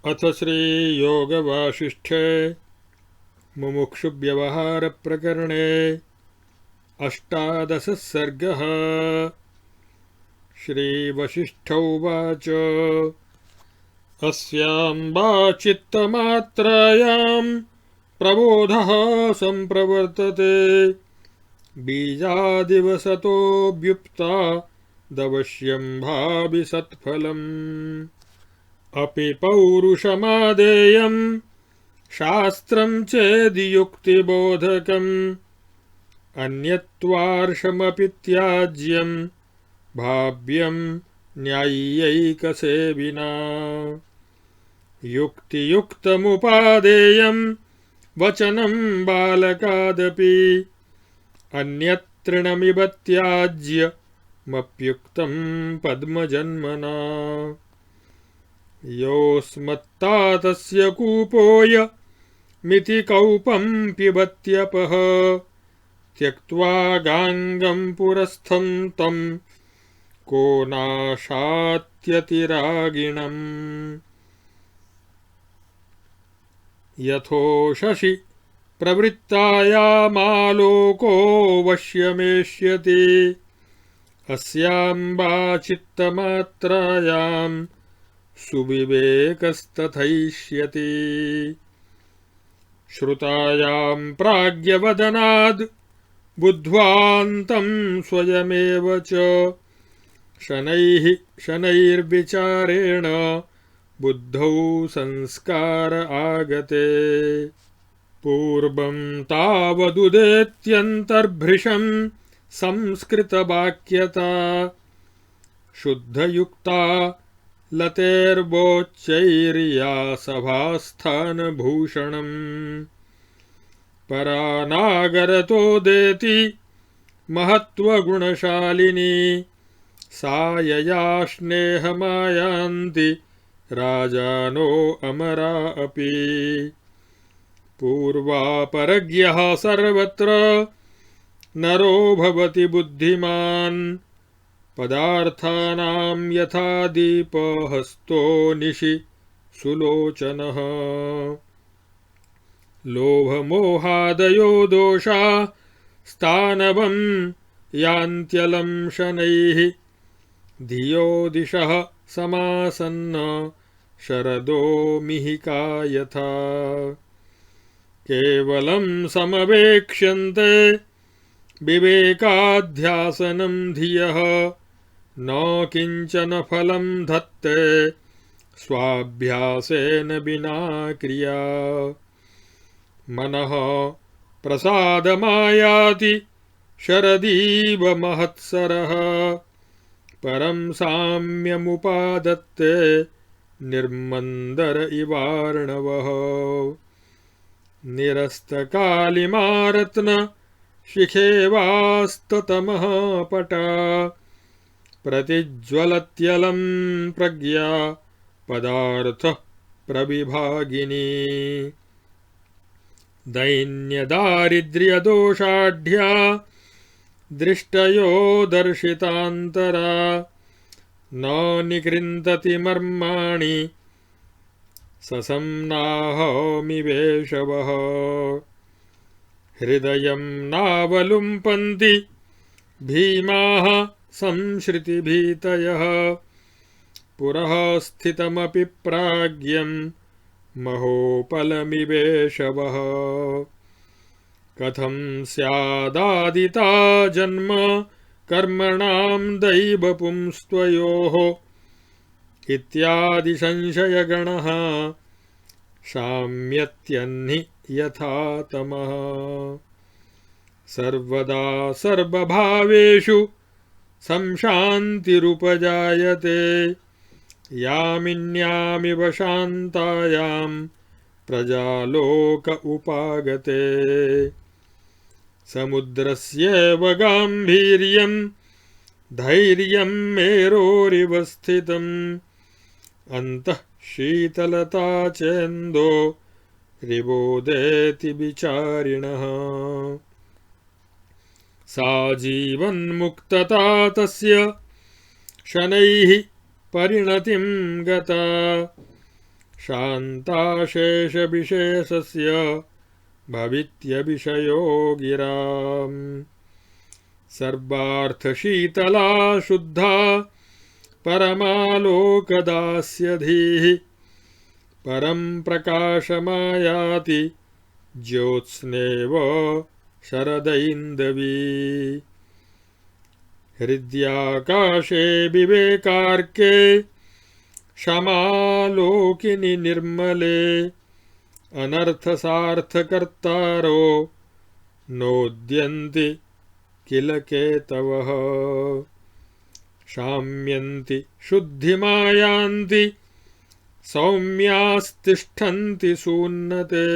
अथ श्रीयोगवासिष्ठे मुमुक्षुव्यवहारप्रकरणे अष्टादशः सर्गः। श्रीवसिष्ठोवाच अस्यां वा चित्तमात्रायां प्रबोधः सम्प्रवर्तते बीजादिवसतोऽभ्युक्ता दवश्यं भावि सत्फलम् अपि पौरुषमादेयं शास्त्रं चेद्युक्तिबोधकम् अन्यत्वार्षमपि त्याज्यं भाव्यं न्याय्यैकसेविना युक्तियुक्तमुपादेयं वचनं बालकादपि अन्यत्तृणमिव त्याज्यमप्युक्तं पद्मजन्मना योऽस्मत्तातस्य कूपोऽयमिति कौपं पिबत्यपः त्यक्त्वा गाङ्गं पुरस्थं तं को नाशात्यतिरागिणम् यथोषसि प्रवृत्तायामालोको वश्यमेष्यति अस्यां वा चित्तमात्रायां सुविवेकस्तथैष्यति श्रुतायां प्राज्ञवदनाद् बुद्ध्वान्तं स्वयमेव च शनैर्विचारेण बुद्धौ संस्कार आगते पूर्वं तावदुदेत्यन्तर्भृशं संस्कृतवाक्यता शुद्धयुक्ता लतेर्वोच्चैर्या सभास्थानभूषणम् परानागरतोदेति महत्त्वगुणशालिनी सा यया स्नेहमायान्ति राजानो अमरा अपि पूर्वापरज्ञः सर्वत्र नरो भवति बुद्धिमान् पदार्थानां यथा दीपहस्तो निशि सुलोचनः लोभमोहादयो दोषा स्थानवं यान्त्यलं शनैः धियो दिशः समासन्न शरदो मिहिका यथा केवलं समवेक्ष्यन्ते विवेकाध्यासनं धियः न किञ्चन फलं धत्ते स्वाभ्यासेन विना क्रिया मनः प्रसादमायाति शरदीव महत्सरः परं साम्यमुपादत्ते निर्मन्दर इवार्णवः निरस्तकालिमारत्न शिखेवास्ततमः पटा प्रतिज्वलत्यलं प्रज्ञा पदार्थः प्रविभागिनी दैन्यदारिद्र्यदोषाढ्या दृष्टयो दर्शितान्तरा न निकृन्तति मर्माणि ससम्नाहमिवेशवः हृदयं नावलुम्पन्ति भीमाः संश्रितिभीतयः पुरः स्थितमपि प्राज्ञं महोपलमिवेशवः कथं स्यादादिता जन्म कर्मणां दैवपुंस्त्वयोः इत्यादि संशयगणः शाम्यत्यह्नि यथा तमः सर्वदा सर्वभावेषु संशान्तिरुपजायते यामिन्यामिव शान्तायां प्रजालोक उपागते समुद्रस्येव गाम्भीर्यं धैर्यं मेरोरिव स्थितम् अन्तः शीतलता चेन्दो रिवोदेति विचारिणः सा जीवन्मुक्तता तस्य शनैः परिणतिं गता शान्ताशेषविशेषस्य भवित्यविषयो गिराम् सर्वार्थशीतला शुद्धा परमालोकदास्यधीः परं प्रकाशमायाति ज्योत्स्नेव शरदैन्दवी हृद्याकाशे विवेकार्के क्षमालोकिनि निर्मले अनर्थसार्थकर्तारो नोद्यन्ति किल केतवः शाम्यन्ति शुद्धिमायान्ति सौम्यास्तिष्ठन्ति सून्नते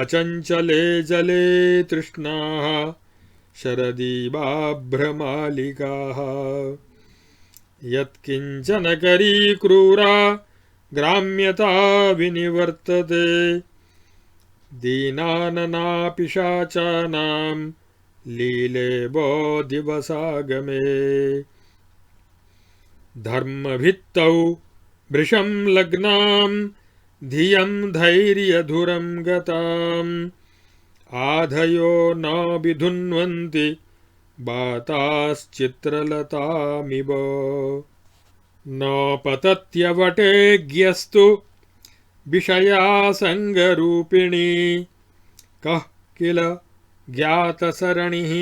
अचञ्चले जले तृष्णाः शरदीवाभ्रमालिकाः यत्किञ्चन करी क्रूरा ग्राम्यता विनिवर्तते दीनाननापिशाचानां लीलेव दिवसागमे धर्मभित्तौ भृशं लग्नां धियं धैर्यधुरं गताम् आधयो न विधुन्वन्ति बाताश्चित्रलतामिव न पतत्यवटेज्ञस्तु विषयासङ्गरूपिणी कः किल ज्ञातसरणिः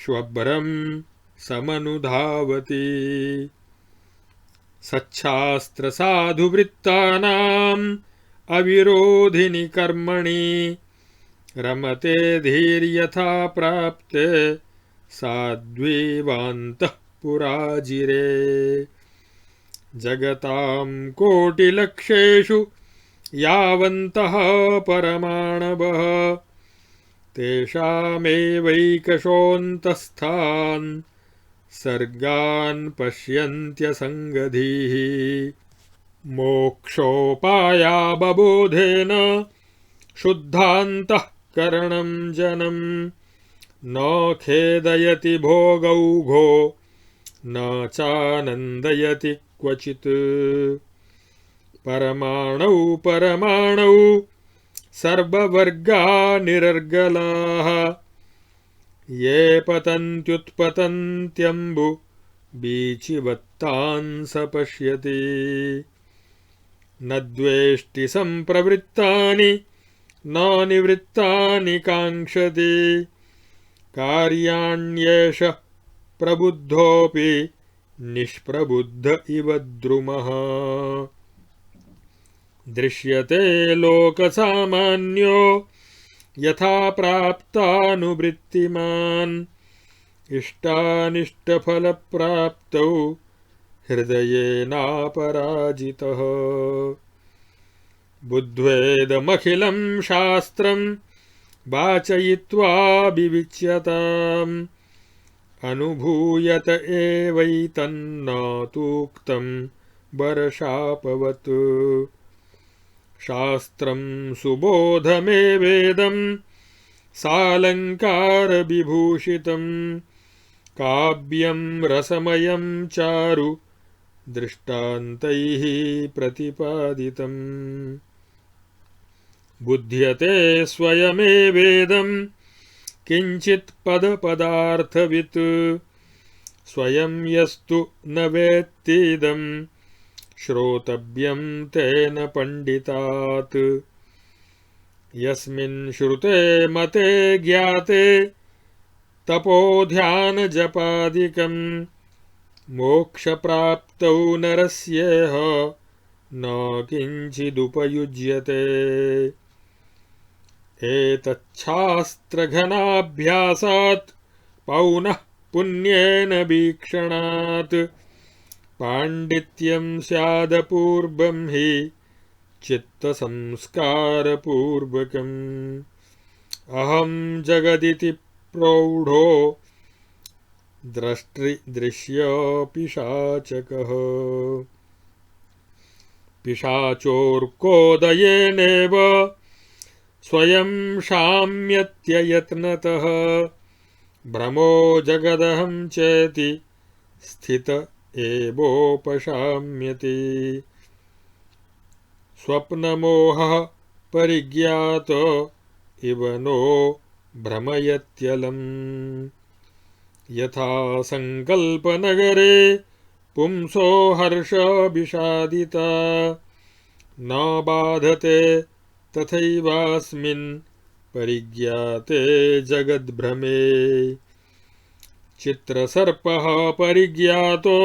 श्वभ्रं समनुधावति सच्छास्त्रसाधुवृत्तानाम् अविरोधिनि कर्मणि रमते धीर्यथा प्राप्ते साध्वीवान्तः पुराजिरे जगतां कोटिलक्षेषु यावन्तः परमाणवः तेषामेवैकशोऽन्तस्थान् सर्गान् पश्यन्त्यसङ्गधीः मोक्षोपायाबबोधेन शुद्धान्तःकरणं जनं न खेदयति भोगौघो न चानन्दयति क्वचित् परमाणौ परमाणौ सर्ववर्गा निरर्गलाः ये पतन्त्युत्पतन्त्यम्बु बीचिवत्तान् स पश्यति न द्वेष्टि सम्प्रवृत्तानि न निवृत्तानि काङ्क्षति कार्याण्येष प्रबुद्धोऽपि निष्प्रबुद्ध इव द्रुमः दृश्यते लोकसामान्यो यथा प्राप्तानुवृत्तिमान् इष्टानिष्टफलप्राप्तौ हृदयेनापराजितः बुद्ध्वेदमखिलं शास्त्रं वाचयित्वा विविच्यताम् अनुभूयत एवैतन्नातूक्तं वरशापवत् शास्त्रं सुबोधमेवेदं सालङ्कारविभूषितं काव्यं रसमयं चारु दृष्टान्तैः प्रतिपादितम् बुध्यते स्वयमेवेदं किञ्चित् पदपदार्थवित् स्वयं यस्तु न वेत्तीदं श्रोतव्यं तेन पण्डितात् यस्मिन् श्रुते मते ज्ञाते तपोध्यानजपादिकं मोक्षप्राप्तौ नरस्येह न किञ्चिदुपयुज्यते एतच्छास्त्रघनाभ्यासात् पौनः पुण्येन वीक्षणात् पाण्डित्यं स्यादपूर्वं हि चित्तसंस्कारपूर्वकम् अहं जगदिति प्रौढो दृश्यपिशाचकः पिशाचोर्कोदयेनेव स्वयं शाम्यत्ययत्नतः भ्रमो जगदहं चेति स्थित एवोपशाम्यति स्वप्नमोहः परिज्ञात इव नो भ्रमयत्यलम् यथा संकल्पनगरे पुंसो हर्षविषादिता न बाधते तथैवास्मिन् परिज्ञाते जगद्भ्रमे चित्रसर्पः परिज्ञातो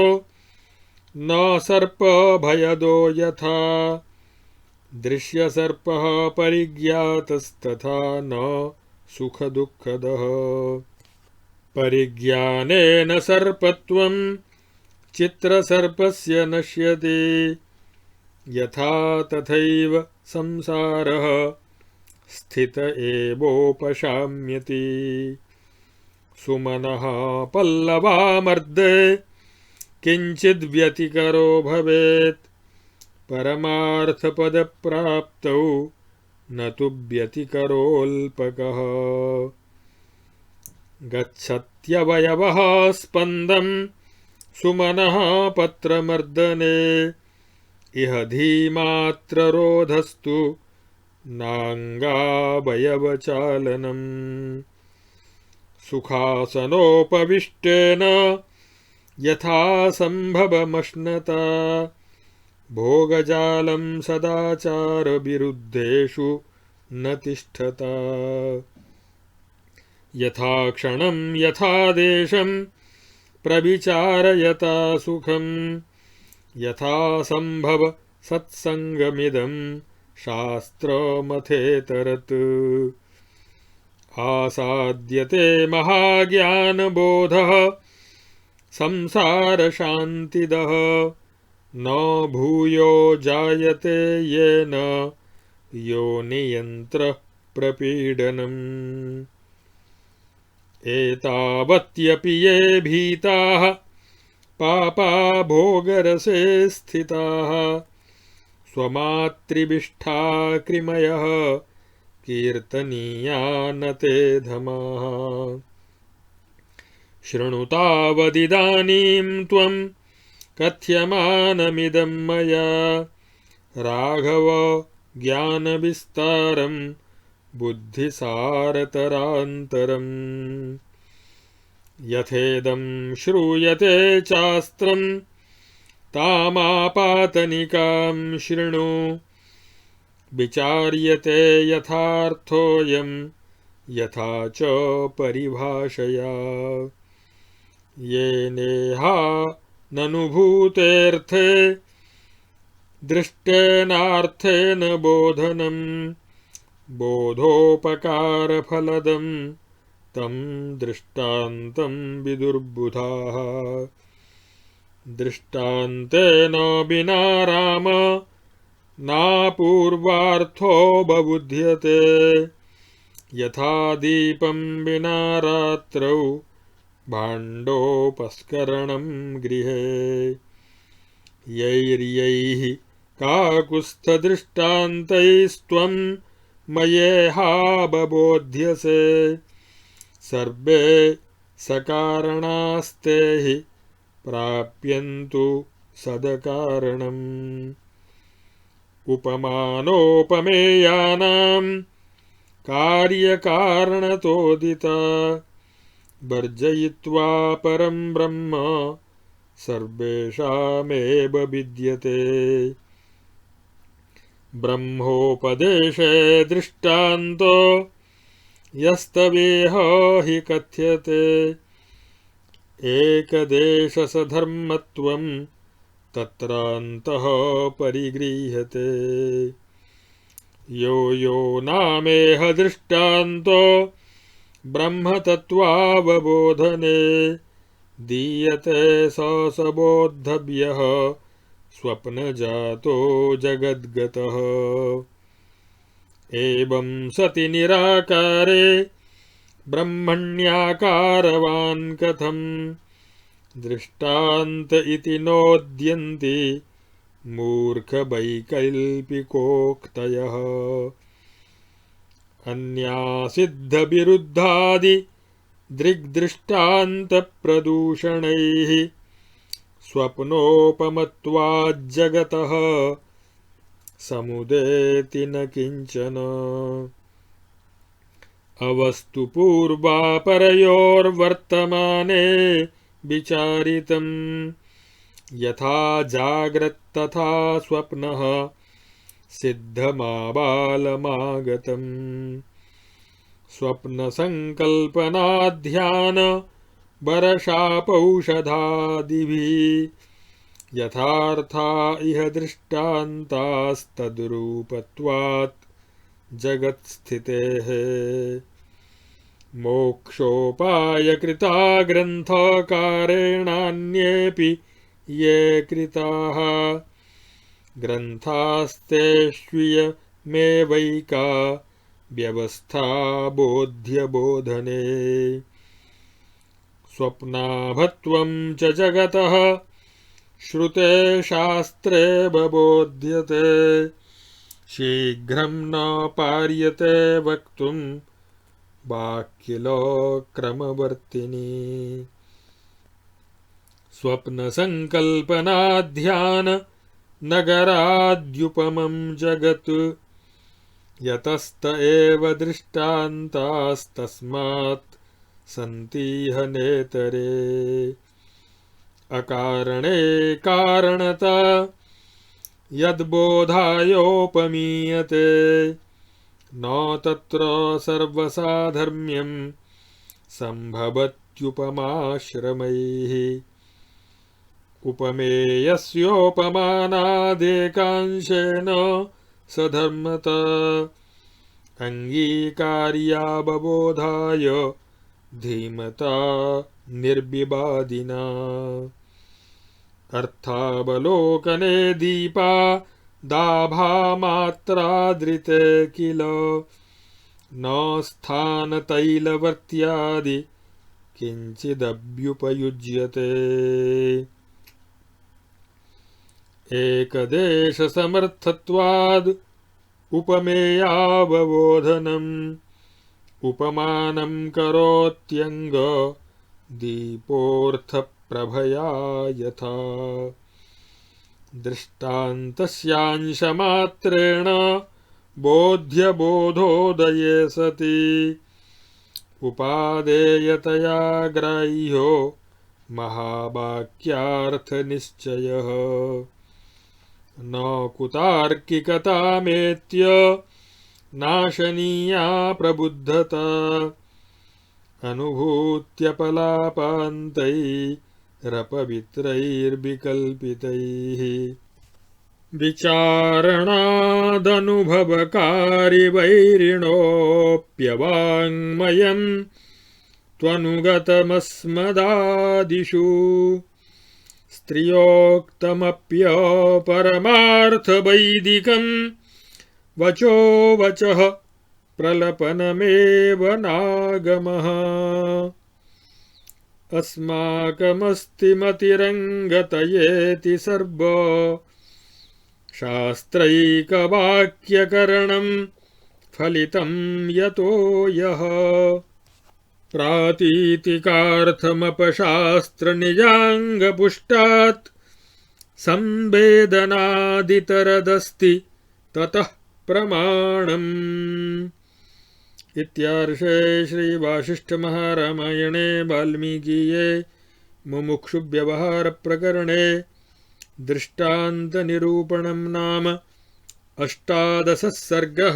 न सर्पभयदो यथा दृश्यसर्पः परिज्ञातस्तथा न सुखदुःखदः परिज्ञानेन सर्पत्वं चित्रसर्पस्य नश्यते यथा तथैव संसारः स्थित एवोपशाम्यति सुमनः पल्लवामर्दे किञ्चिद्व्यतिकरो भवेत् परमार्थपदप्राप्तौ न तु व्यतिकरोऽल्पकः गच्छत्यवयवः स्पन्दं सुमनः पत्रमर्दने इह धीमात्ररोधस्तु नाङ्गावयवचालनम् सुखासनोपविष्टेन यथा सम्भवमश्नता भोगजालं सदाचारविरुद्धेषु न तिष्ठता यथा क्षणं यथा देशं प्रविचारयता सुखं यथा सम्भव सत्सङ्गमिदं शास्त्रमथेतरत् आसाद्यते महाज्ञानबोधः संसारशान्तिदः न भूयो जायते येन योनियन्त्रः प्रपीडनम् एतावत्यपि ये भीताः पापा भोगरसे स्थिताः स्वमातृविष्ठा कृमयः कीर्तनीया न ते धमाः शृणुतावदिदानीं त्वं कथ्यमानमिदं मया राघव ज्ञानविस्तारं बुद्धिसारतरान्तरम् यथेदं श्रूयते चास्त्रं तामापातनिकां शृणु विचार्यते यथार्थोऽयं यथा च परिभाषया येनेहा ननुभूतेऽर्थे दृष्टेनार्थेन बोधनं बोधोपकारफलदं तं दृष्टान्तं विदुर्बुधाः दृष्टान्तेन विना राम नापूर्वार्थो बबुध्यते यथा दीपं विना रात्रौ भाण्डोपस्करणं गृहे यैर्यैः काकुत्स्थदृष्टान्तैस्त्वं मयेहा बबोध्यसे सर्वे सकारणास्ते हि प्राप्यन्तु सदकारणम् उपमानोपमेयानां कार्यकारणतोदिता वर्जयित्वा परं ब्रह्म सर्वेषामेव विद्यते ब्रह्मोपदेशे दृष्टान्तो यस्तवेह हि कथ्यते एकदेशसधर्मत्वं तत्रान्तः परिगृह्यते यो यो नामेह दृष्टान्तो ब्रह्मतत्त्वावबोधने दीयते स बोद्धव्यः स्वप्नजातो जगद्गतः एवं सति निराकारे ब्रह्मण्याकारवान् कथं दृष्टान्त इति नोद्यन्ति मूर्खवैकल्पिकोक्तयः अन्यासिद्धविरुद्धादि दृग्दृष्टान्तप्रदूषणैः स्वप्नोपमत्वाज्जगतः समुदेति न किंचन। अवस्तु पूर्वापरयोर्वर्तमाने विचारितम् यथा जाग्रत्तथा स्वप्नः सिद्धमाबालमागतम्। स्वप्नसङ्कल्पनाध्यान वरशापौषधादिभिः यथार्था इह दृष्टान्तास्तद्रूपत्वात् जगत्स्थितेः। मोक्षोपायकृता ग्रन्थकारेणान्येऽपि ये कृताः ग्रन्थास्तेष्वियमेवैका व्यवस्था बोध्यबोधने। स्वप्नाभत्वं च जगतः श्रुते शास्त्रे बबोध्यते शीघ्रं न पार्यते वक्तुं वाक्यलोक्रमवर्तिनी। स्वप्नसङ्कल्पनाध्यान नगराद्युपमं जगत् यतस्त एव दृष्टान्तास्तस्मात् सन्तीह नेतरे। अकारणे कारणता यद्बोधायोपमीयते न तत्र सर्वसाधर्म्यं सम्भवत्युपमाश्रमैः। उपमेयस्योपमानादेकांशेन सधर्मता अङ्गीकार्यावबोधाय धीमता निर्विवादिना। अर्थावलोकने दीपा दाभामात्रादृते किल न स्थानतैलवर्त्यादि किञ्चिदभ्युपयुज्यते। एकदेशसमर्थत्वाद् उपमेयावबोधनम् उपमानं करोत्यङ्ग दीपोऽर्थप्रभया यथा। दृष्टान्तस्यांशमात्रेण बोध्यबोधोदये सति उपादेयतया ग्राह्यो महावाक्यार्थनिश्चयः। न कुतार्किकतामेत्य नाशनीया प्रबुद्धता अनुभूत्यपलापान्तैरपवित्रैर्विकल्पितैः। विचारणादनुभवकारि वैरिणोऽप्यवाङ्मयम् त्वनुगतमस्मदादिषु स्त्रियोक्तमप्यपरमार्थवैदिकम् वचो वचः प्रलपनमेव नागमः। अस्माकमस्ति मतिरङ्गतयेति सर्व शास्त्रैकवाक्यकरणं फलितं यतो यः। प्रातीतिकार्थमपशास्त्रनिजाङ्गपुष्टात् संवेदनादितरदस्ति ततः प्रमाणम्। इत्यार्षे श्रीवासिष्ठमहारामायणे वाल्मीकीये मुमुक्षुव्यवहारप्रकरणे दृष्टान्तनिरूपणं नाम 18 सर्गः।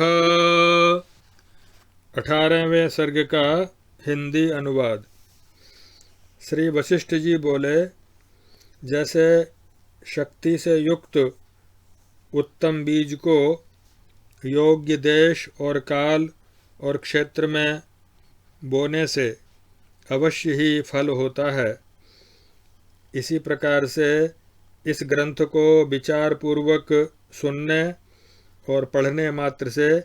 18वें सर्ग का हिंदी अनुवाद। श्री वशिष्ठ जी बोले, जैसे शक्ति से युक्त उत्तम बीज को योग्य देश और काल और क्षेत्र में बोने से अवश्य ही फल होता है, इसी प्रकार से इस ग्रंथ को विचारपूर्वक सुनने और पढ़ने मात्र से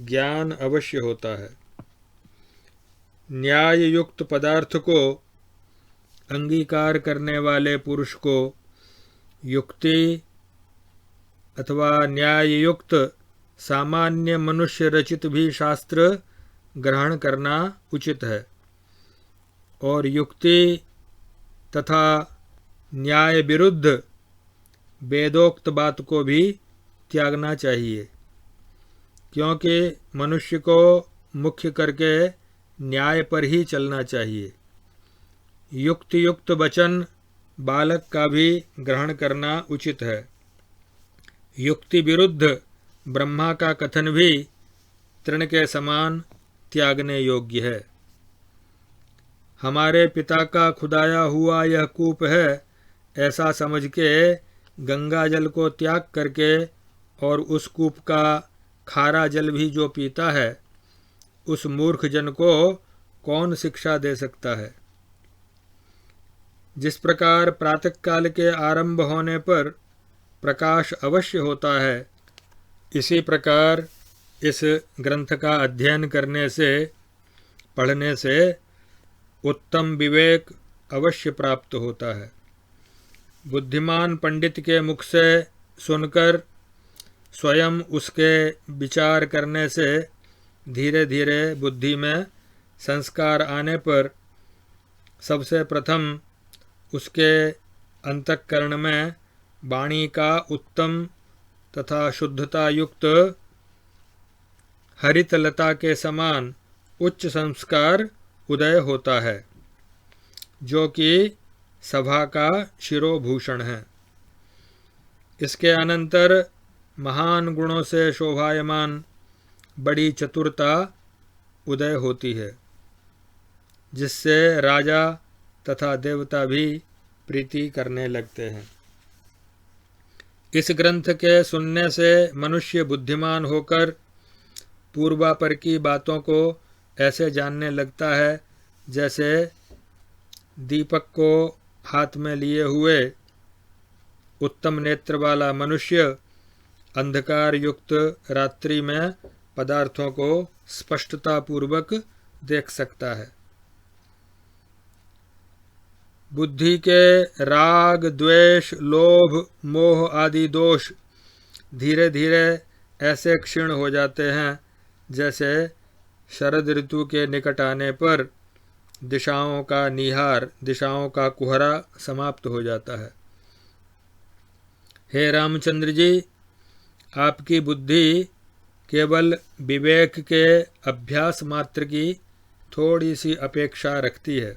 ज्ञान अवश्य होता है। न्याय युक्त पदार्थ को अंगीकार करने वाले पुरुष को युक्ति अथवा न्याय युक्त सामान्य मनुष्य रचित भी शास्त्र ग्रहण करना उचित है, और युक्ति तथा न्याय विरुद्ध वेदोक्त बात को भी त्यागना चाहिए, क्योंकि मनुष्य को मुख्य करके न्याय पर ही चलना चाहिए। युक्त युक्त वचन बालक का भी ग्रहण करना उचित है। युक्ति विरुद्ध ब्रह्मा का कथन भी तृण के समान त्यागने योग्य है। हमारे पिता का खुदाया हुआ यह कूप है, ऐसा समझ के गंगा जल को त्याग करके और उस कूप का खारा जल भी जो पीता है, उस मूर्ख जन को कौन शिक्षा दे सकता है। जिस प्रकार प्रातःकाल के आरंभ होने पर प्रकाश अवश्य होता है, इसी प्रकार इस ग्रंथ का अध्ययन करने से, पढ़ने से उत्तम विवेक अवश्य प्राप्त होता है। बुद्धिमान पंडित के मुख से सुनकर स्वयं उसके विचार करने से धीरे धीरे बुद्धि में संस्कार आने पर सबसे प्रथम उसके अंतःकरण में वाणी का उत्तम तथा शुद्धता युक्त हरितलता के समान उच्च संस्कार उदय होता है, जो कि सभा का शिरोभूषण है। इसके अनंतर महान गुणों से शोभायमान बड़ी चतुरता उदय होती है, जिससे राजा तथा देवता भी प्रीति करने लगते हैं। इस ग्रंथ के सुनने से मनुष्य बुद्धिमान होकर पूर्वापर की बातों को ऐसे जानने लगता है जैसे दीपक को हाथ में लिए हुए उत्तम नेत्र वाला मनुष्य अंधकार युक्त रात्रि में पदार्थों को स्पष्टता पूर्वक देख सकता है। बुद्धि के राग, द्वेष, लोभ, मोह आदि दोष धीरे धीरे ऐसे क्षीण हो जाते हैं जैसे शरद ऋतु के निकट आने पर दिशाओं का निहार, दिशाओं का कुहरा समाप्त हो जाता है। हे रामचंद्र जी, आपकी बुद्धि केवल विवेक के अभ्यास मात्र की थोड़ी सी अपेक्षा रखती है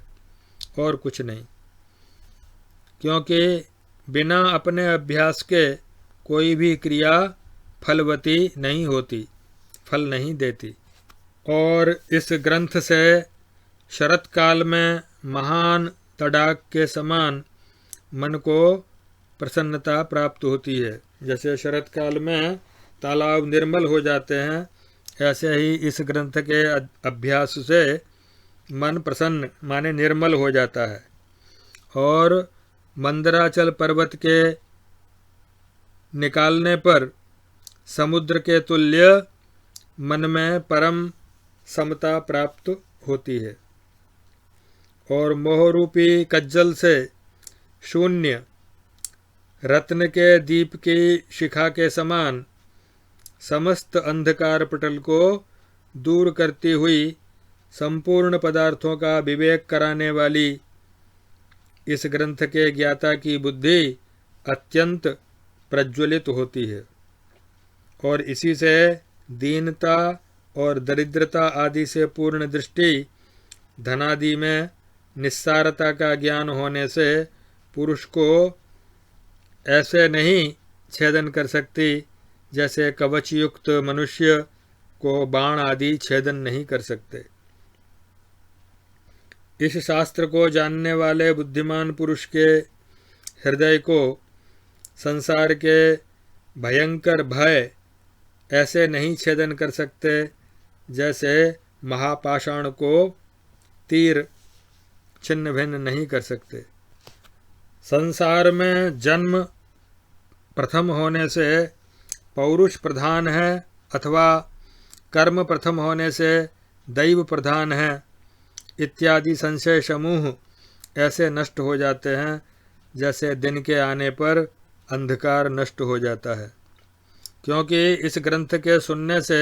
और कुछ नहीं, क्योंकि बिना अपने अभ्यास के कोई भी क्रिया फलवती नहीं होती, फल नहीं देती। और इस ग्रंथ से शरत काल में महान तड़ाक के समान मन को प्रसन्नता प्राप्त होती है। जैसे शरत काल में तालाब निर्मल हो जाते हैं, ऐसे ही इस ग्रंथ के अभ्यास से मन प्रसन्न माने निर्मल हो जाता है और मंदराचल पर्वत के निकालने पर समुद्र के तुल्य मन में परम समता प्राप्त होती है और मोहरूपी कज्जल से शून्य रत्न के दीप की शिखा के समान समस्त अंधकार पटल को दूर करती हुई संपूर्ण पदार्थों का विवेक कराने वाली इस ग्रंथ के ज्ञाता की बुद्धि अत्यंत प्रज्वलित होती है और इसी से दीनता और दरिद्रता आदि से पूर्ण दृष्टि, धनादि में निस्सारता का ज्ञान होने से पुरुष को ऐसे नहीं छेदन कर सकती जैसे कवच युक्त मनुष्य को बाण आदि छेदन नहीं कर सकते। इस शास्त्र को जानने वाले बुद्धिमान पुरुष के हृदय को संसार के भयंकर भय ऐसे नहीं छेदन कर सकते जैसे महापाषाण को तीर छिन्न भिन्न नहीं कर सकते। संसार में जन्म प्रथम होने से पौरुष प्रधान है अथवा कर्म प्रथम होने से दैव प्रधान है इत्यादि संशय समूह ऐसे नष्ट हो जाते हैं जैसे दिन के आने पर अंधकार नष्ट हो जाता है, क्योंकि इस ग्रंथ के सुनने से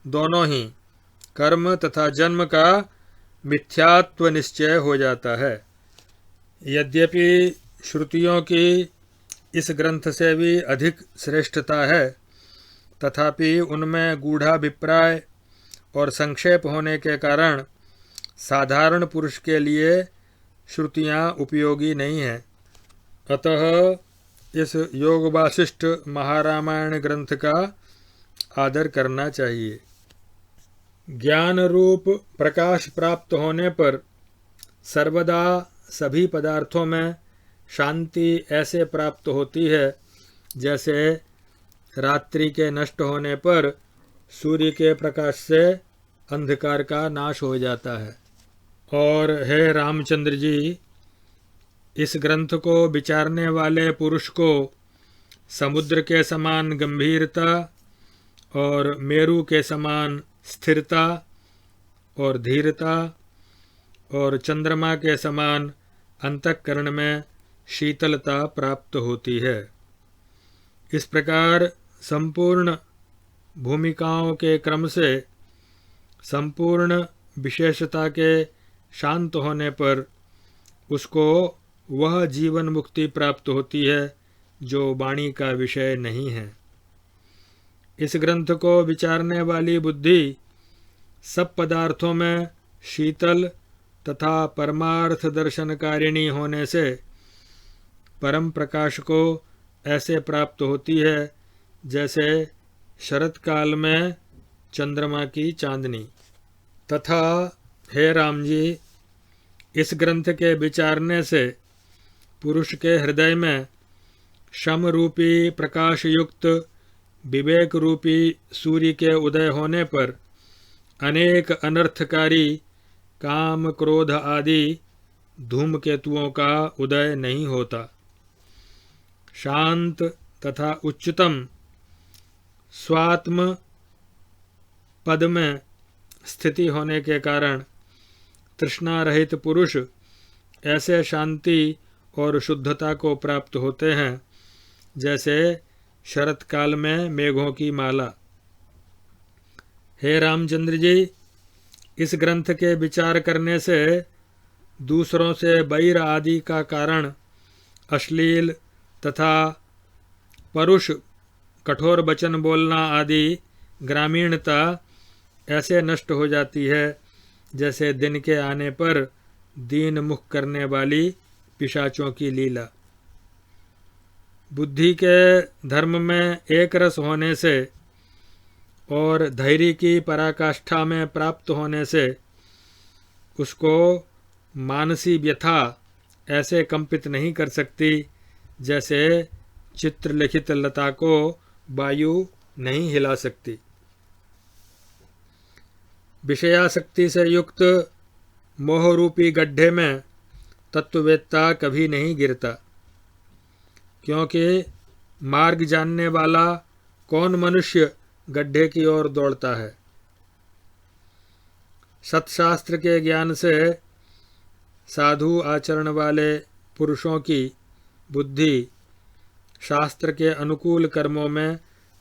दोनों ही कर्म तथा जन्म का मिथ्यात्व निश्चय हो जाता है। यद्यपि श्रुतियों की इस ग्रंथ से भी अधिक श्रेष्ठता है, तथापि उनमें गूढ़ाभिप्राय और संक्षेप होने के कारण साधारण पुरुष के लिए श्रुतियाँ उपयोगी नहीं हैं। अतः इस योग वासिष्ठ महारामायण ग्रंथ का आदर करना चाहिए। ज्ञान रूप प्रकाश प्राप्त होने पर सर्वदा सभी पदार्थों में शांति ऐसे प्राप्त होती है जैसे रात्रि के नष्ट होने पर सूर्य के प्रकाश से अंधकार का नाश हो जाता है। और हे रामचंद्र जी, इस ग्रंथ को विचारने वाले पुरुष को समुद्र के समान गंभीरता और मेरु के समान स्थिरता और धीरता और चंद्रमा के समान अंतःकरण में शीतलता प्राप्त होती है। इस प्रकार संपूर्ण भूमिकाओं के क्रम से संपूर्ण विशेषता के शांत होने पर उसको वह जीवन मुक्ति प्राप्त होती है जो वाणी का विषय नहीं है। इस ग्रंथ को विचारने वाली बुद्धि सब पदार्थों में शीतल तथा परमार्थ दर्शनकारिणी होने से परम प्रकाश को ऐसे प्राप्त होती है जैसे शरत काल में चंद्रमा की चांदनी। तथा हे राम जी, इस ग्रंथ के विचारने से पुरुष के हृदय में शम रूपी प्रकाश युक्त विवेक रूपी सूर्य के उदय होने पर अनेक अनर्थकारी काम क्रोध आदि धूमकेतुओं का उदय नहीं होता। शांत तथा उच्चतम स्वात्म पद में स्थिति होने के कारण तृष्णा रहित पुरुष ऐसे शांति और शुद्धता को प्राप्त होते हैं जैसे शरत काल में मेघों की माला। हे रामचंद्र जी, इस ग्रंथ के विचार करने से दूसरों से बैर आदि का कारण अश्लील तथा परुष कठोर वचन बोलना आदि ग्रामीणता ऐसे नष्ट हो जाती है जैसे दिन के आने पर दीन मुख करने वाली पिशाचों की लीला। बुद्धि के धर्म में एक रस होने से और धैर्य की पराकाष्ठा में प्राप्त होने से उसको मानसी व्यथा ऐसे कंपित नहीं कर सकती जैसे चित्रलिखित लता को वायु नहीं हिला सकती। विषयासक्ति से युक्त मोहरूपी गड्ढे में तत्ववेत्ता कभी नहीं गिरता, क्योंकि मार्ग जानने वाला कौन मनुष्य गड्ढे की ओर दौड़ता है। सत्शास्त्र के ज्ञान से साधु आचरण वाले पुरुषों की बुद्धि शास्त्र के अनुकूल कर्मों में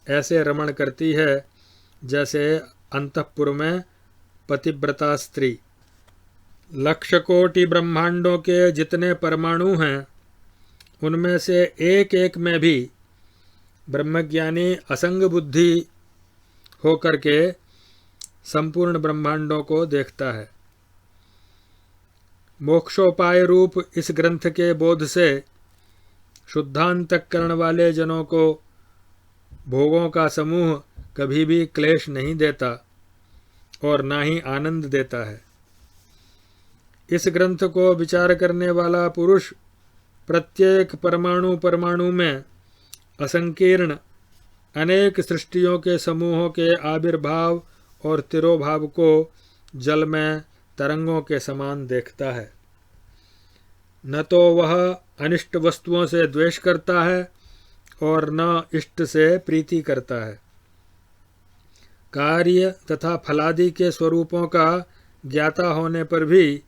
ऐसे रमण करती है जैसे अंतःपुर में पतिव्रता स्त्री। लक्ष कोटि ब्रह्मांडों के जितने परमाणु हैं उनमें से एक एक में भी ब्रह्मज्ञानी असंग बुद्धि होकर के संपूर्ण ब्रह्मांडों को देखता है। मोक्षोपाय रूप इस ग्रंथ के बोध से शुद्धांतःकरण वाले जनों को भोगों का समूह कभी भी क्लेश नहीं देता और ना ही आनंद देता है। इस ग्रंथ को विचार करने वाला पुरुष प्रत्येक परमाणु परमाणु में असंकीर्ण अनेक सृष्टियों के समूहों के आविर्भाव और तिरोभाव को जल में तरंगों के समान देखता है। न तो वह अनिष्ट वस्तुओं से द्वेष करता है और न इष्ट से प्रीति करता है। कार्य तथा फलादि के स्वरूपों का ज्ञाता होने पर भी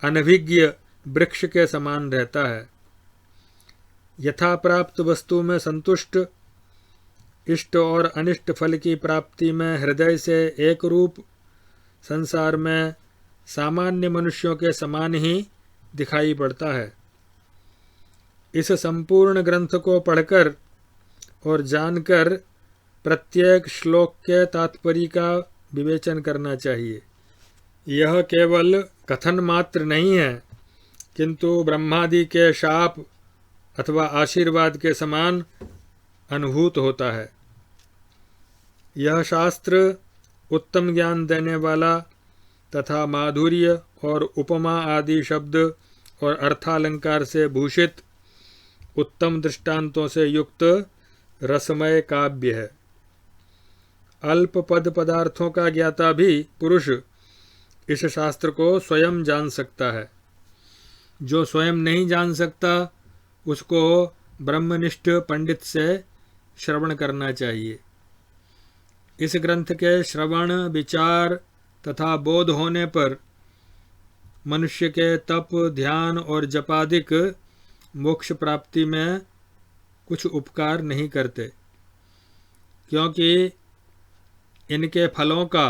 अनभिज्ञ वृक्ष के समान रहता है। यथा प्राप्त वस्तु में संतुष्ट, इष्ट और अनिष्ट फल की प्राप्ति में हृदय से एक रूप, संसार में सामान्य मनुष्यों के समान ही दिखाई पड़ता है। इस संपूर्ण ग्रंथ को पढ़कर और जानकर प्रत्येक श्लोक के तात्पर्य का विवेचन करना चाहिए। यह केवल कथन मात्र नहीं है, किंतु ब्रह्मादि के शाप अथवा आशीर्वाद के समान अनुभूत होता है। यह शास्त्र उत्तम ज्ञान देने वाला तथा माधुर्य और उपमा आदि शब्द और अर्थालंकार से भूषित उत्तम दृष्टांतों से युक्त रसमय काव्य है। अल्प पद पदार्थों का ज्ञाता भी पुरुष इस शास्त्र को स्वयं जान सकता है। जो स्वयं नहीं जान सकता उसको ब्रह्मनिष्ठ पंडित से श्रवण करना चाहिए। इस ग्रंथ के श्रवण, विचार तथा बोध होने पर मनुष्य के तप, ध्यान और जपादिक मोक्ष प्राप्ति में कुछ उपकार नहीं करते, क्योंकि इनके फलों का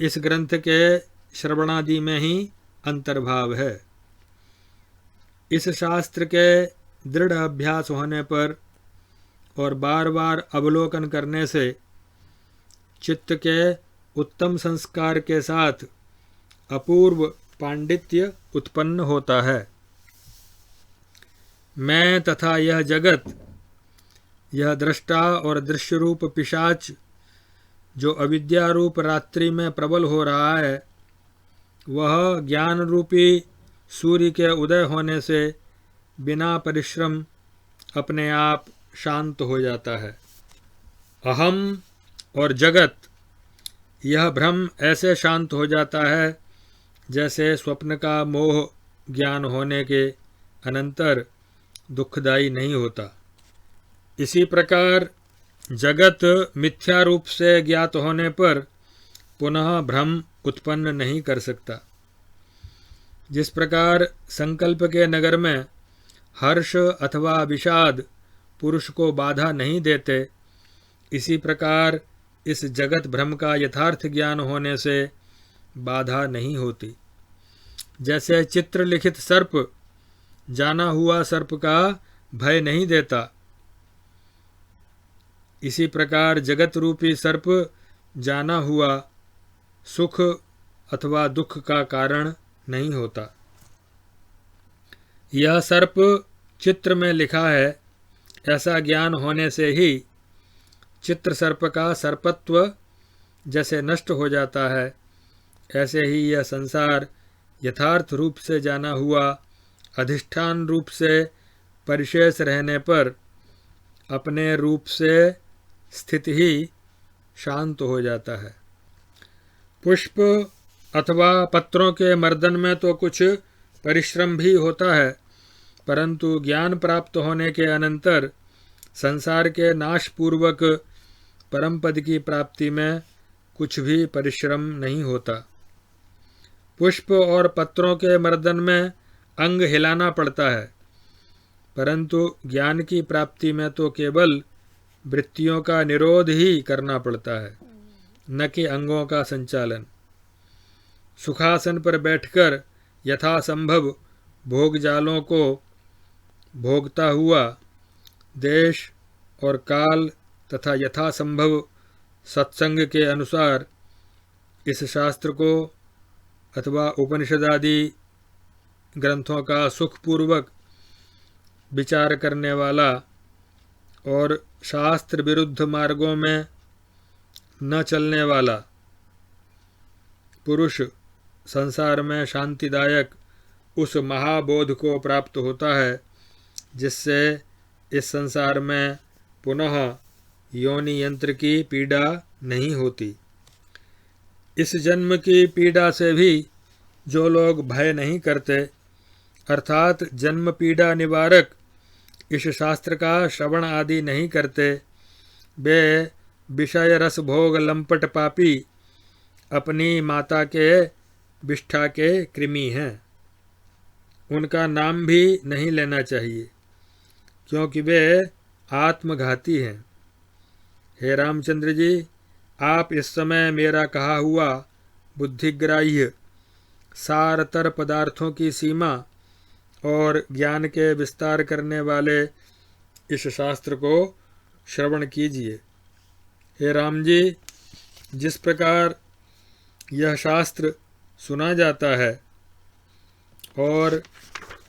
इस ग्रंथ के श्रवणादि में ही अंतर्भाव है। इस शास्त्र के दृढ़ अभ्यास होने पर और बार बार अवलोकन करने से चित्त के उत्तम संस्कार के साथ अपूर्व पांडित्य उत्पन्न होता है। मैं तथा यह जगत, यह दृष्टा और दृश्य रूप पिशाच जो अविद्या रूप रात्रि में प्रबल हो रहा है, वह ज्ञान रूपी सूर्य के उदय होने से बिना परिश्रम अपने आप शांत हो जाता है। अहम और जगत, यह भ्रम ऐसे शांत हो जाता है जैसे स्वप्न का मोह ज्ञान होने के अनंतर दुखदायी नहीं होता। इसी प्रकार जगत मिथ्या रूप से ज्ञात होने पर पुनः भ्रम उत्पन्न नहीं कर सकता। जिस प्रकार संकल्प के नगर में हर्ष अथवा विषाद पुरुष को बाधा नहीं देते, इसी प्रकार इस जगत भ्रम का यथार्थ ज्ञान होने से बाधा नहीं होती। जैसे चित्र लिखित सर्प जाना हुआ सर्प का भय नहीं देता, इसी प्रकार जगत रूपी सर्प जाना हुआ सुख अथवा दुख का कारण नहीं होता। यह सर्प चित्र में लिखा है, ऐसा ज्ञान होने से ही चित्र सर्प का सर्पत्व जैसे नष्ट हो जाता है, ऐसे ही यह संसार यथार्थ रूप से जाना हुआ अधिष्ठान रूप से परिशेष रहने पर अपने रूप से स्थित ही शांत हो जाता है। पुष्प अथवा पत्रों के मर्दन में तो कुछ परिश्रम भी होता है, परंतु ज्ञान प्राप्त होने के अनंतर संसार के नाश पूर्वक परम पद की प्राप्ति में कुछ भी परिश्रम नहीं होता। पुष्प और पत्रों के मर्दन में अंग हिलाना पड़ता है, परंतु ज्ञान की प्राप्ति में तो केवल वृत्तियों का निरोध ही करना पड़ता है, न कि अंगों का संचालन। सुखासन पर बैठकर यथासंभव भोग जालों को भोगता हुआ देश और काल तथा यथासंभव सत्संग के अनुसार इस शास्त्र को अथवा उपनिषद आदि ग्रंथों का सुखपूर्वक विचार करने वाला और शास्त्र विरुद्ध मार्गों में न चलने वाला पुरुष संसार में शांतिदायक उस महाबोध को प्राप्त होता है, जिससे इस संसार में पुनः योनि यंत्र की पीड़ा नहीं होती। इस जन्म की पीड़ा से भी जो लोग भय नहीं करते, अर्थात जन्म पीड़ा निवारक इस शास्त्र का श्रवण आदि नहीं करते, वे विषय रस भोग लंपट पापी अपनी माता के विष्ठा के कृमि हैं। उनका नाम भी नहीं लेना चाहिए, क्योंकि वे आत्मघाती हैं। हे रामचंद्र जी, आप इस समय मेरा कहा हुआ बुद्धिग्राह्य सारतर पदार्थों की सीमा और ज्ञान के विस्तार करने वाले इस शास्त्र को श्रवण कीजिए। हे राम जी, जिस प्रकार यह शास्त्र सुना जाता है और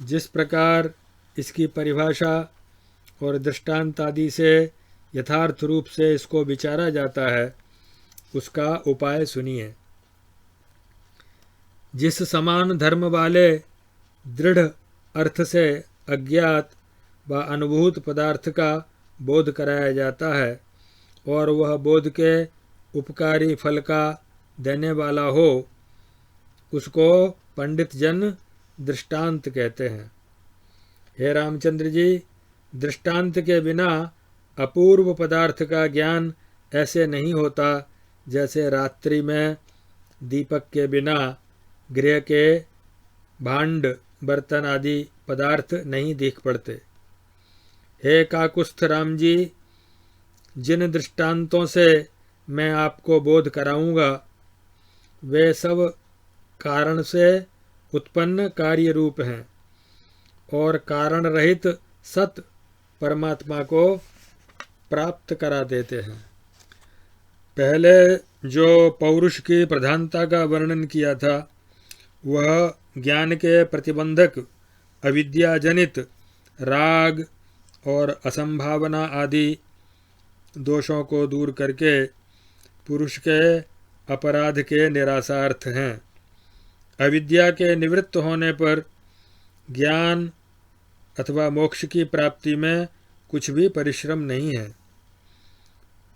जिस प्रकार इसकी परिभाषा और दृष्टांत आदि से यथार्थ रूप से इसको विचारा जाता है, उसका उपाय सुनिए। जिस समान धर्म वाले दृढ़ अर्थ से अज्ञात व अनुभूत पदार्थ का बोध कराया जाता है और वह बोध के उपकारी फल का देने वाला हो, उसको पंडित जन दृष्टांत कहते हैं। हे रामचंद्र जी, दृष्टांत के बिना अपूर्व पदार्थ का ज्ञान ऐसे नहीं होता जैसे रात्रि में दीपक के बिना गृह के भांड बर्तन आदि पदार्थ नहीं दिख पड़ते। हे काकुस्थ राम जी, जिन दृष्टांतों से मैं आपको बोध कराऊंगा वे सब कारण से उत्पन्न कार्य रूप हैं और कारण रहित सत परमात्मा को प्राप्त करा देते हैं। पहले जो पौरुष की प्रधानता का वर्णन किया था वह ज्ञान के प्रतिबंधक अविद्याजनित राग और असंभावना आदि दोषों को दूर करके पुरुष के अपराध के निरासार्थ हैं। अविद्या के निवृत्त होने पर ज्ञान अथवा मोक्ष की प्राप्ति में कुछ भी परिश्रम नहीं है।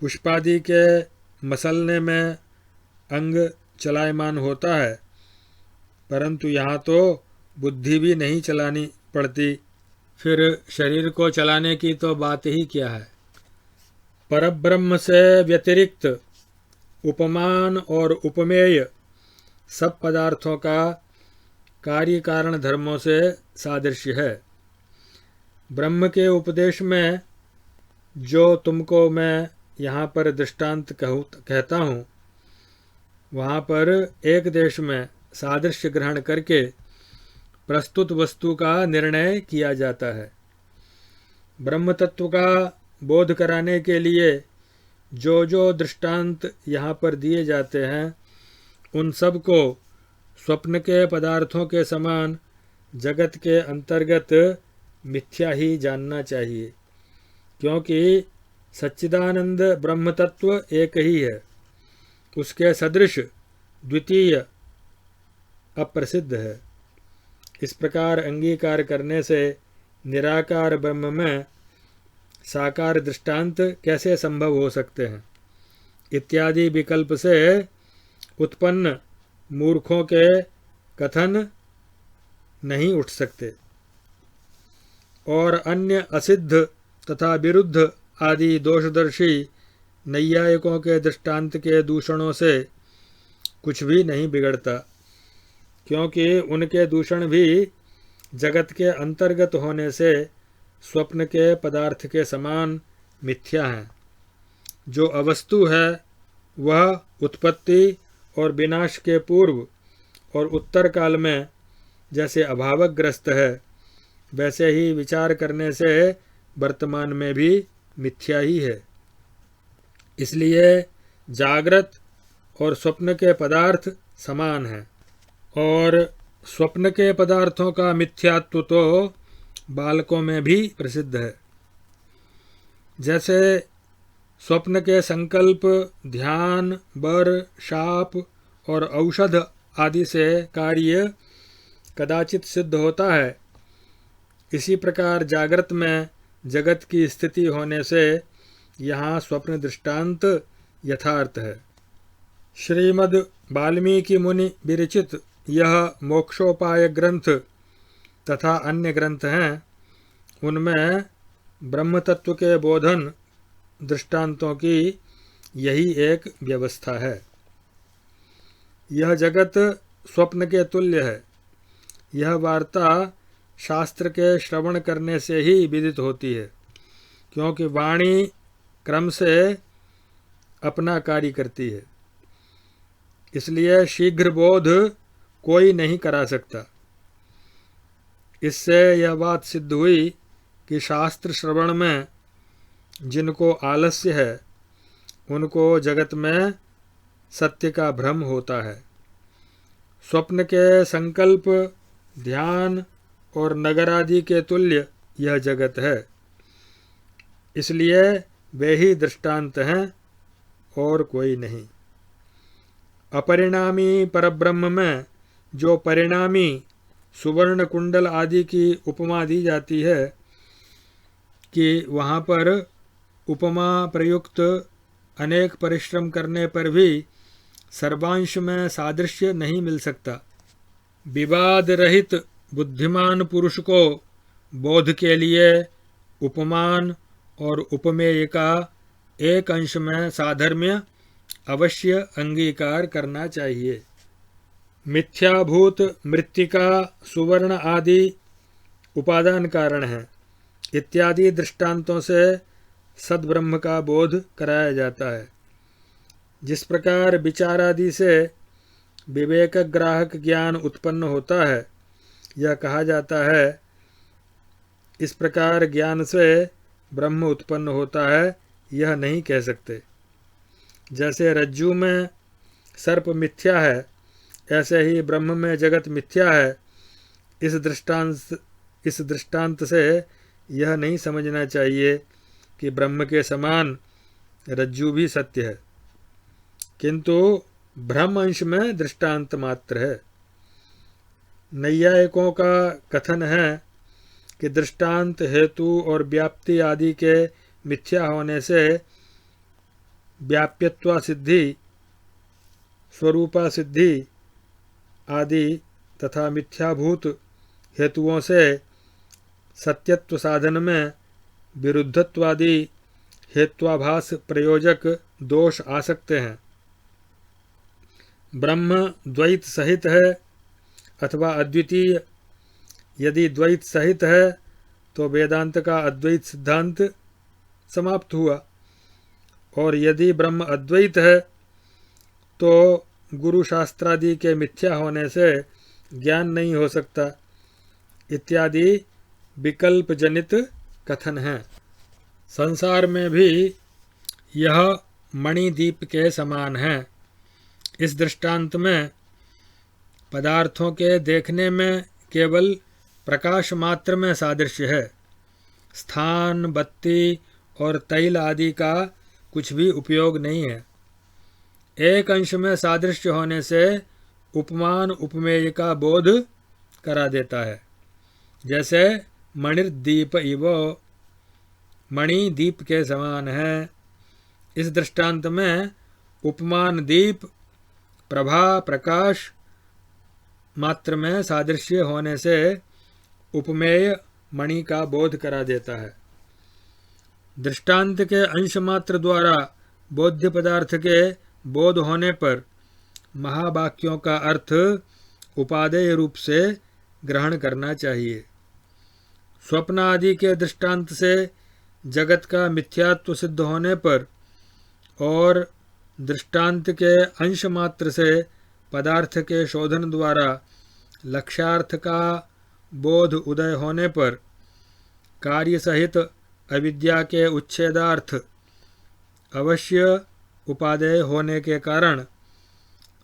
पुष्पादि के मसलने में अंग चलायमान होता है, परंतु यहाँ तो बुद्धि भी नहीं चलानी पड़ती, फिर शरीर को चलाने की तो बात ही क्या है। परब्रह्म से व्यतिरिक्त उपमान और उपमेय सब पदार्थों का कार्य कारण धर्मों से सादृश्य है। ब्रह्म के उपदेश में जो तुमको मैं यहाँ पर दृष्टांत कहता हूँ, वहाँ पर एक देश में सादृश्य ग्रहण करके प्रस्तुत वस्तु का निर्णय किया जाता है। ब्रह्म तत्व का बोध कराने के लिए जो जो दृष्टांत यहाँ पर दिए जाते हैं, उन सब को स्वप्न के पदार्थों के समान जगत के अंतर्गत मिथ्या ही जानना चाहिए, क्योंकि सच्चिदानंद ब्रह्म तत्व एक ही है, उसके सदृश द्वितीय अप्रसिद्ध है। इस प्रकार अंगीकार करने से निराकार ब्रह्म में साकार दृष्टांत कैसे संभव हो सकते हैं इत्यादि विकल्प से उत्पन्न मूर्खों के कथन नहीं उठ सकते और अन्य असिद्ध तथा विरुद्ध आदि दोषदर्शी नैयायिकों के दृष्टांत के दूषणों से कुछ भी नहीं बिगड़ता, क्योंकि उनके दूषण भी जगत के अंतर्गत होने से स्वप्न के पदार्थ के समान मिथ्या हैं। जो अवस्तु है वह उत्पत्ति और विनाश के पूर्व और उत्तर काल में जैसे अभावग्रस्त है, वैसे ही विचार करने से वर्तमान में भी मिथ्या ही है। इसलिए जागृत और स्वप्न के पदार्थ समान हैं और स्वप्न के पदार्थों का मिथ्यात्व तो बालकों में भी प्रसिद्ध है। जैसे स्वप्न के संकल्प, ध्यान, बर, शाप और औषध आदि से कार्य कदाचित सिद्ध होता है, इसी प्रकार जागृत में जगत की स्थिति होने से यहाँ स्वप्न दृष्टांत यथार्थ है। श्रीमद् वाल्मीकि मुनि विरचित यह मोक्षोपाय ग्रंथ तथा अन्य ग्रंथ हैं, उनमें ब्रह्म तत्व के बोधन दृष्टांतों की यही एक व्यवस्था है। यह जगत स्वप्न के तुल्य है। यह वार्ता शास्त्र के श्रवण करने से ही विदित होती है, क्योंकि वाणी क्रम से अपना कार्य करती है। इसलिए शीघ्र बोध कोई नहीं करा सकता। इससे यह बात सिद्ध हुई कि शास्त्र श्रवण में जिनको आलस्य है उनको जगत में सत्य का भ्रम होता है। स्वप्न के संकल्प, ध्यान और नगर आदि के तुल्य यह जगत है, इसलिए वे ही दृष्टांत हैं और कोई नहीं। अपरिणामी परब्रह्म में जो परिणामी सुवर्ण कुंडल आदि की उपमा दी जाती है कि वहाँ पर उपमा प्रयुक्त अनेक परिश्रम करने पर भी सर्वांश में सादृश्य नहीं मिल सकता। विवाद रहित बुद्धिमान पुरुष को बोध के लिए उपमान और उपमेय का एक अंश में साधर्म्य अवश्य अंगीकार करना चाहिए। मिथ्याभूत मृत्तिका, सुवर्ण आदि उपादान कारण है इत्यादि दृष्टांतों से सद्ब्रह्म का बोध कराया जाता है। जिस प्रकार विचार आदि से विवेक ग्राहक ज्ञान उत्पन्न होता है, यह कहा जाता है, इस प्रकार ज्ञान से ब्रह्म उत्पन्न होता है, यह नहीं कह सकते। जैसे रज्जु में सर्प मिथ्या है, ऐसे ही ब्रह्म में जगत मिथ्या है। इस दृष्टांत से यह नहीं समझना चाहिए कि ब्रह्म के समान रज्जु भी सत्य है, किंतु ब्रह्म अंश में दृष्टांत मात्र है। नैयायिकों का कथन है कि दृष्टांत, हेतु और व्याप्ति आदि के मिथ्या होने से व्याप्यत्वा सिद्धि, स्वरूपा सिद्धि आदि तथा मिथ्याभूत हेतुओं से सत्यत्व साधन में विरुद्धत्वादि हेत्वाभास प्रयोजक दोष आ सकते हैं। ब्रह्म द्वैत सहित है अथवा अद्वितीय। यदि द्वैत सहित है तो वेदांत का अद्वैत सिद्धांत समाप्त हुआ, और यदि ब्रह्म अद्वैत है तो गुरु शास्त्रादि के मिथ्या होने से ज्ञान नहीं हो सकता, इत्यादि विकल्प जनित कथन हैं। संसार में भी यह मणिदीप के समान है। इस दृष्टांत में पदार्थों के देखने में केवल प्रकाश मात्र में सादृश्य है। स्थान, बत्ती और तैल आदि का कुछ भी उपयोग नहीं है। एक अंश में सादृश्य होने से उपमान उपमेय का बोध करा देता है। जैसे मणिर्दीप इव, मणि दीप के समान है। इस दृष्टांत में उपमान दीप प्रभा प्रकाश मात्र में सादृश्य होने से उपमेय मणि का बोध करा देता है। दृष्टांत के अंश मात्र द्वारा बोध्य पदार्थ के बोध होने पर महावाक्यों का अर्थ उपादेय रूप से ग्रहण करना चाहिए। स्वप्न आदि के दृष्टांत से जगत का मिथ्यात्व सिद्ध होने पर और दृष्टांत के अंश मात्र से पदार्थ के शोधन द्वारा लक्ष्यार्थ का बोध उदय होने पर कार्य सहित अविद्या के उच्छेदार्थ अवश्य उपादेय होने के कारण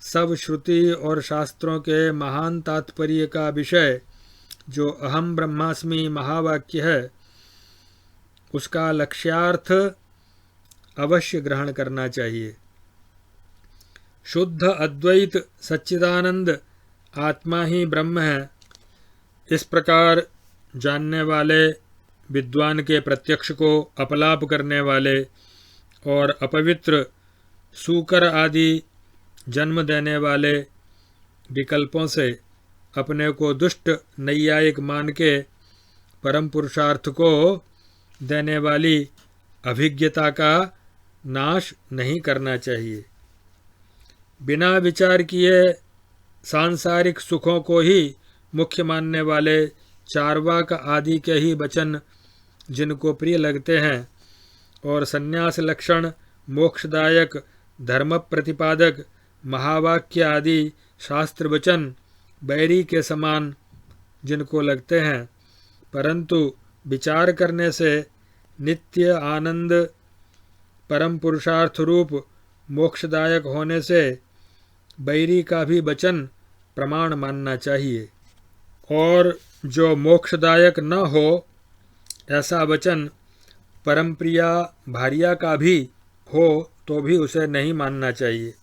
सब श्रुति और शास्त्रों के महान तात्पर्य का विषय जो अहम ब्रह्मास्मि महावाक्य है, उसका लक्ष्यार्थ अवश्य ग्रहण करना चाहिए। शुद्ध अद्वैत सच्चिदानंद आत्मा ही ब्रह्म है, इस प्रकार जानने वाले विद्वान के प्रत्यक्ष को अपलाप करने वाले और अपवित्र सूकर आदि जन्म देने वाले विकल्पों से अपने को दुष्ट नैयायिक मान के परम पुरुषार्थ को देने वाली अभिज्ञता का नाश नहीं करना चाहिए। बिना विचार किए सांसारिक सुखों को ही मुख्य मानने वाले चार्वाक आदि के ही वचन जिनको प्रिय लगते हैं और संन्यास लक्षण मोक्षदायक धर्म प्रतिपादक महावाक्य आदि शास्त्र वचन बैरी के समान जिनको लगते हैं, परंतु विचार करने से नित्य आनंद परम पुरुषार्थ रूप मोक्षदायक होने से बैरी का भी वचन प्रमाण मानना चाहिए, और जो मोक्षदायक न हो ऐसा वचन परम प्रिया भार्या का भी हो तो भी उसे नहीं मानना चाहिए।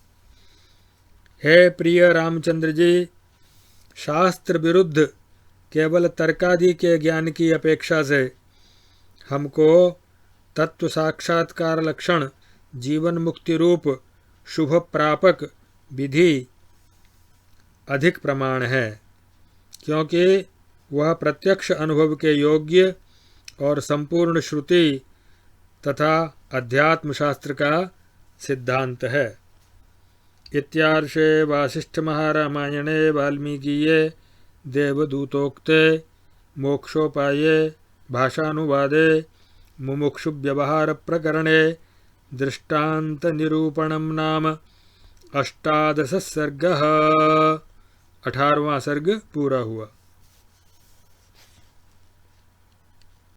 हे प्रिय रामचंद्र जी, शास्त्र विरुद्ध केवल तर्कादि के ज्ञान की अपेक्षा से हमको तत्व साक्षात्कार लक्षण जीवन मुक्ति रूप शुभ प्रापक विधि अधिक प्रमाण है, क्योंकि वह प्रत्यक्ष अनुभव के योग्य और संपूर्ण श्रुति तथा अध्यात्म शास्त्र का सिद्धांत है। इत्यार्षे वासिष्ठ महारामायणे वाल्मीकीये देवदूतोक्ते मोक्षोपाये भाषानुवादे मुमुक्षु व्यवहार प्रकरणे दृष्टान्त निरूपणम नाम 18 सर्गः। 18वां सर्ग पूरा हुआ।